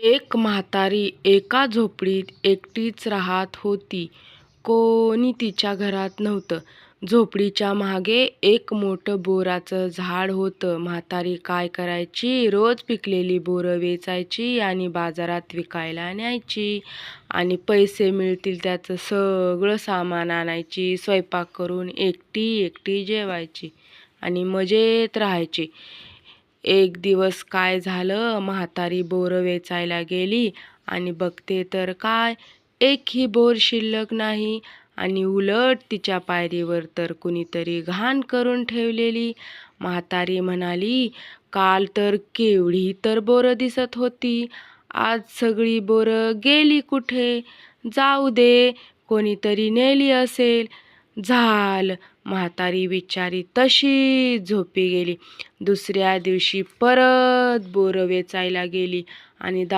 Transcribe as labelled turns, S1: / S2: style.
S1: एक म्हातारी एका झोपडीत एकटीच राहत होती. कोणी तिच्या घरात नव्हतं. झोपडीच्या मागे एक मोठं बोराचं झाड होतं. म्हातारी काय करायची, रोज पिकलेली बोरं वेचायची आणि बाजारात विकायला न्यायची आणि पैसे मिळतील त्याचं सगळं सामान आणायची. स्वयंपाक करून एकटी एकटी जेवायची आणि मजेत राहायची. एक दिवस काय झालं, म्हातारी बोरं वेचायला गेली आणि बघते तर काय, एकही बोर शिल्लक नाही आणि उलट तिच्या पायरीवर तर कुणीतरी घाण करून ठेवलेली. म्हातारी म्हणाली, काल तर केवढी तर बोरं दिसत होती, आज सगळी बोरं गेली कुठे? जाऊ दे, कोणीतरी नेली असेल. झालं, म्हातारी बिचारी तशीच झोपी गेली. दुसऱ्या दिवशी परत बोरं वेचायला गेली आणि